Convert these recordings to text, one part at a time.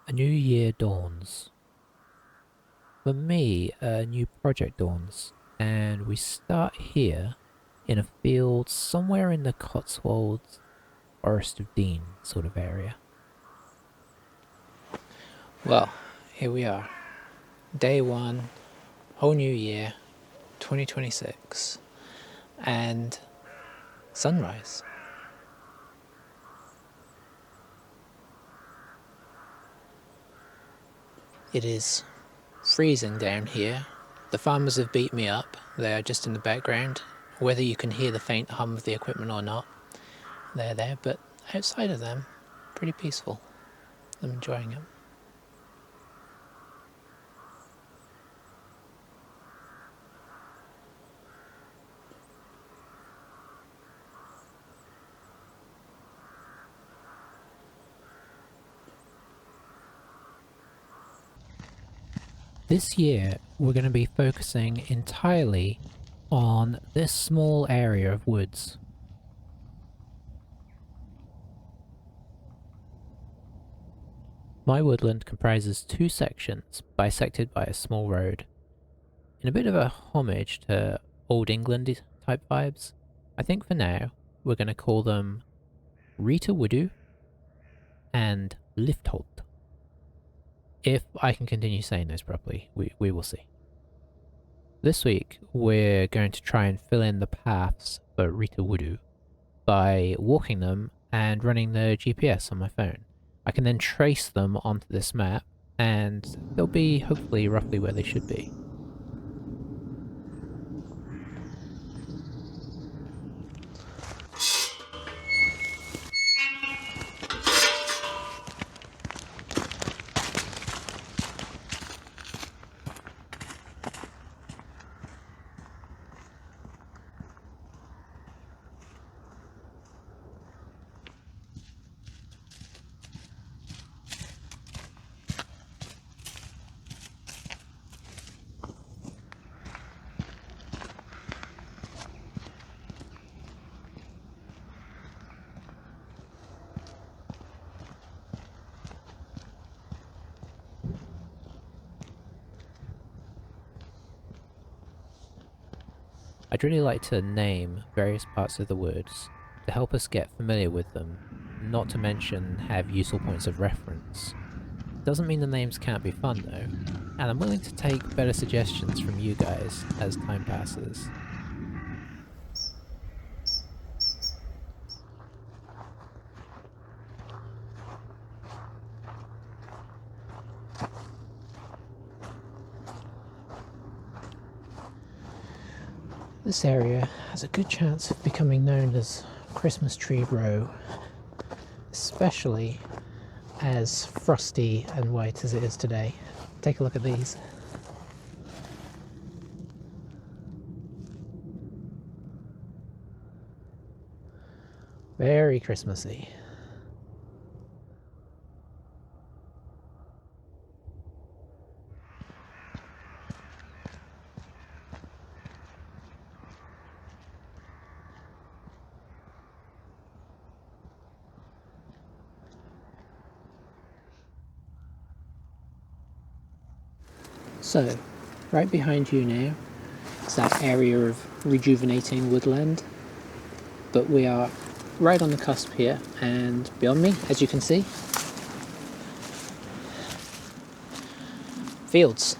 A new year dawns. For me, a new project dawns, and we start here in a field somewhere in the Cotswolds, Forest of Dean sort of area. Well, here we are. Day one, whole new year, 2026, and sunrise. It is freezing down here. The farmers have beat me up. They are just in the background. Whether you can hear the faint hum of the equipment or not, they're there, but outside of them, pretty peaceful. I'm enjoying it. This year, we're going to be focusing entirely on this small area of woods. My woodland comprises two sections bisected by a small road. In a bit of a homage to Old England type vibes, I think for now we're going to call them Rita Wudu and Liftholt. If I can continue saying those properly, we will see. This week we're going to try and fill in the paths for Rita Wudu by walking them and running the GPS on my phone. I can then trace them onto this map and they'll be hopefully roughly where they should be. I'd really like to name various parts of the woods to help us get familiar with them, not to mention have useful points of reference. Doesn't mean the names can't be fun though, and I'm willing to take better suggestions from you guys as time passes. This area has a good chance of becoming known as Christmas Tree Row, especially as frosty and white as it is today. Take a look at these. Very Christmassy. So, right behind you now is that area of rejuvenating woodland, but we are right on the cusp here, and beyond me, as you can see, fields.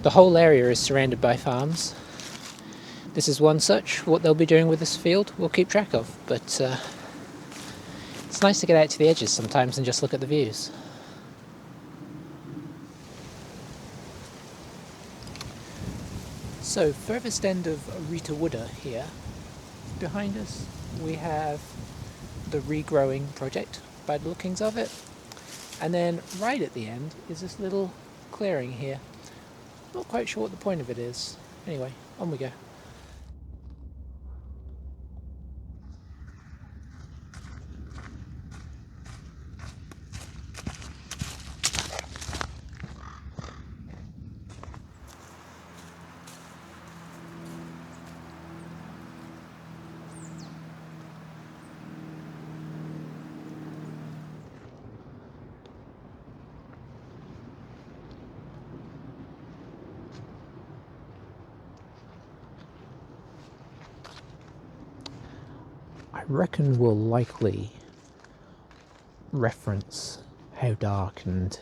The whole area is surrounded by farms. This is one such. What they'll be doing with this field, we'll keep track of, but it's nice to get out to the edges sometimes and just look at the views. So, furthest end of Rita Wooda here, behind us we have the regrowing project by the lookings of it, and then right at the end is this little clearing here. Not quite sure what the point of it is. Anyway, on we go. reckon we'll likely reference how dark and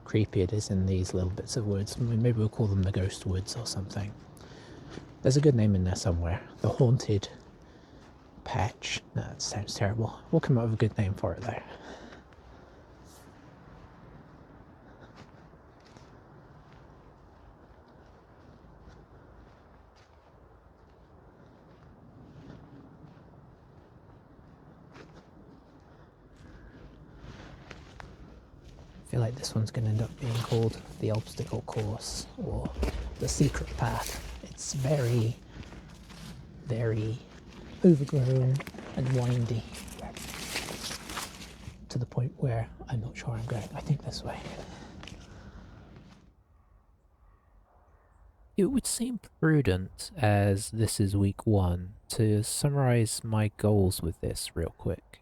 creepy it is in these little bits of woods. Maybe we'll call them the ghost woods or something. There's a good name in there somewhere. The haunted patch. No, that sounds terrible. We'll come up with a good name for it though. I feel like this one's going to end up being called the obstacle course or the secret path. It's very, very overgrown and windy to the point where I'm not sure I'm going. I think this way. It would seem prudent, as this is week 1, to summarise my goals with this real quick.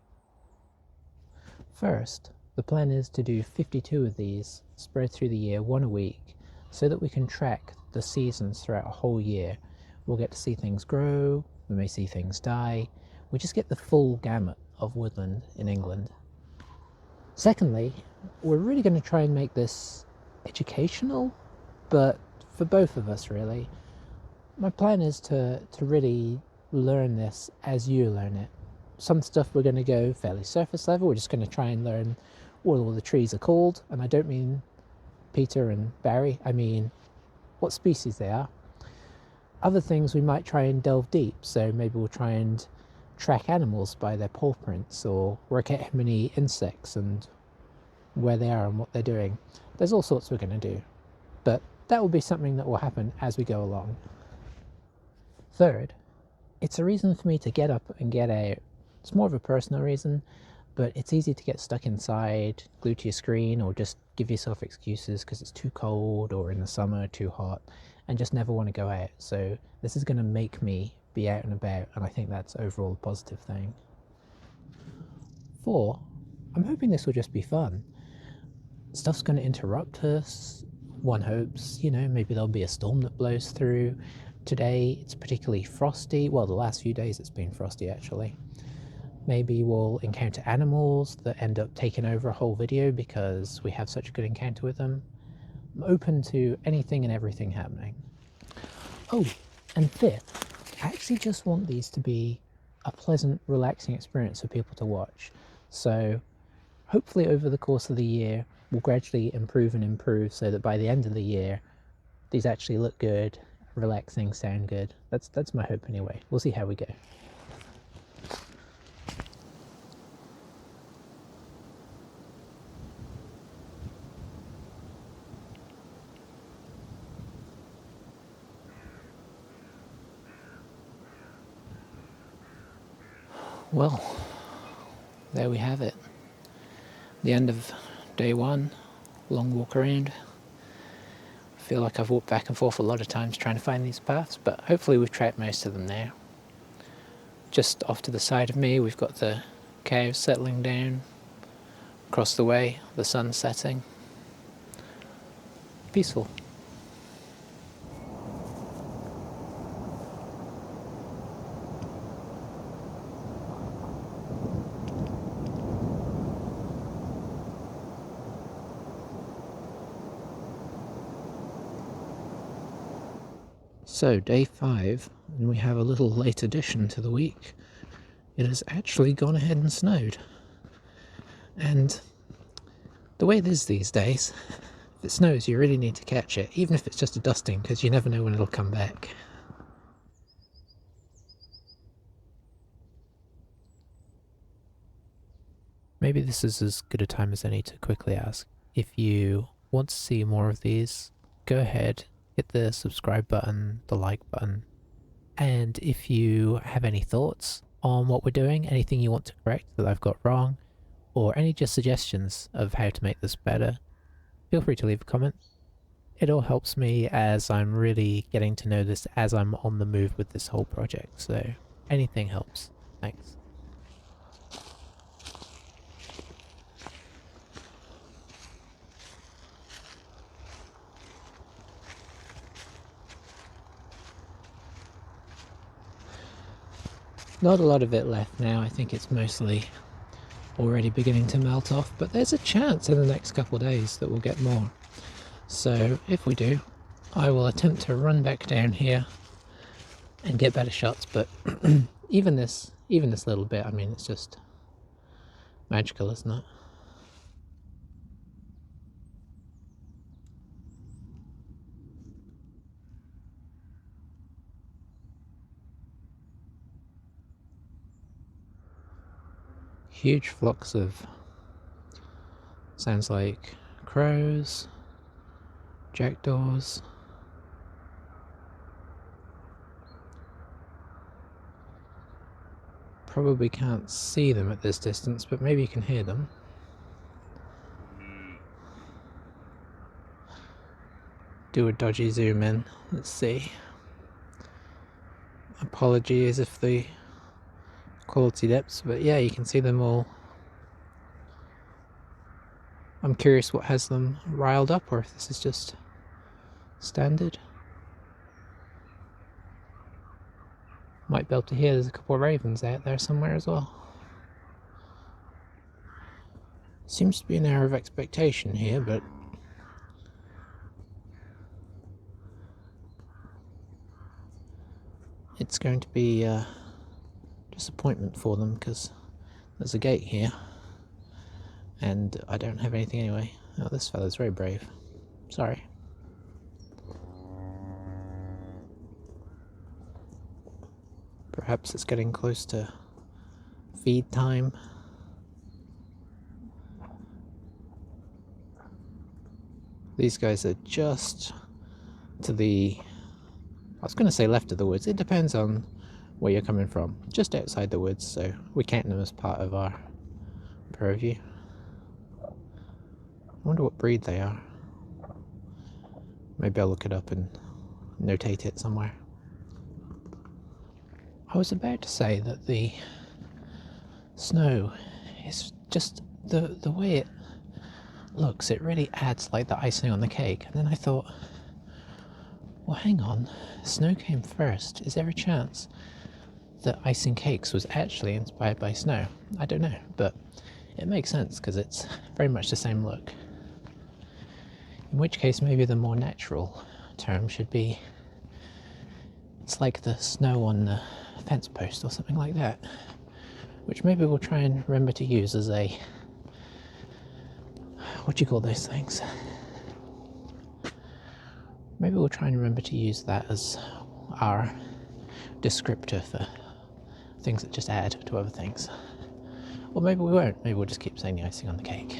First, the plan is to do 52 of these spread through the year, one a week, so that we can track the seasons throughout a whole year. We'll get to see things grow, we may see things die. We just get the full gamut of woodland in England. Secondly, we're really going to try and make this educational, but for both of us really. My plan is to really learn this as you learn it. Some stuff we're going to go fairly surface level. We're just going to try and learn what all the trees are called, and I don't mean Peter and Barry, I mean what species they are. Other things we might try and delve deep, so maybe we'll try and track animals by their paw prints or work out how many insects and where they are and what they're doing. There's all sorts we're going to do, but that will be something that will happen as we go along. Third, it's a reason for me to get up and get out. It's more of a personal reason, but it's easy to get stuck inside, glued to your screen, or just give yourself excuses because it's too cold or in the summer too hot and just never want to go out. So this is going to make me be out and about, and I think that's overall a positive thing. 4, I'm hoping this will just be fun. Stuff's going to interrupt us. One hopes, maybe there'll be a storm that blows through. Today it's particularly frosty. Well, the last few days it's been frosty actually. Maybe we'll encounter animals that end up taking over a whole video because we have such a good encounter with them. I'm open to anything and everything happening. Oh, and 5th, I actually just want these to be a pleasant, relaxing experience for people to watch. So hopefully over the course of the year, we'll gradually improve so that by the end of the year, these actually look good, relaxing, sound good. That's my hope anyway. We'll see how we go. Well, there we have it. The end of day 1, long walk around. I feel like I've walked back and forth a lot of times trying to find these paths, but hopefully we've tracked most of them now. Just off to the side of me, we've got the cows settling down. Across the way, the sun setting. Peaceful. So, day 5, and we have a little late addition to the week. It has actually gone ahead and snowed. And the way it is these days, if it snows you really need to catch it, even if it's just a dusting, because you never know when it'll come back. Maybe this is as good a time as any to quickly ask, if you want to see more of these, go ahead, hit the subscribe button, the like button, and if you have any thoughts on what we're doing, anything you want to correct that I've got wrong, or any just suggestions of how to make this better, feel free to leave a comment. It all helps me as I'm really getting to know this as I'm on the move with this whole project, so anything helps. Thanks. Not a lot of it left now. I think it's mostly already beginning to melt off, but there's a chance in the next couple of days that we'll get more. So if we do, I will attempt to run back down here and get better shots, but even this little bit, I mean, it's just magical, isn't it? Huge flocks of, sounds like crows, jackdaws. Probably can't see them at this distance, but maybe you can hear them. Do a dodgy zoom in. Let's see. Apologies if the quality dips, but yeah, you can see them all. I'm curious what has them riled up, or if this is just standard. Might be able to hear there's a couple of ravens out there somewhere as well. Seems to be an error of expectation here, but it's going to be a disappointment for them because there's a gate here and I don't have anything anyway. Oh, this fella's very brave. Sorry. Perhaps it's getting close to feed time. These guys are just to the, I was going to say left of the woods. It depends on where you're coming from. Just outside the woods, so we count them as part of our purview. I wonder what breed they are. Maybe I'll look it up and notate it somewhere. I was about to say that the snow is just the way it looks, it really adds like the icing on the cake. And then I thought, well, hang on, snow came first. Is there a chance that icing cakes was actually inspired by snow? I don't know, but it makes sense because it's very much the same look. In which case, maybe the more natural term should be, it's like the snow on the fence post or something like that, which maybe we'll try and remember to use as a, what do you call those things? Maybe we'll try and remember to use that as our descriptor for things that just add to other things. Or maybe we won't. Maybe we'll just keep saying the icing on the cake.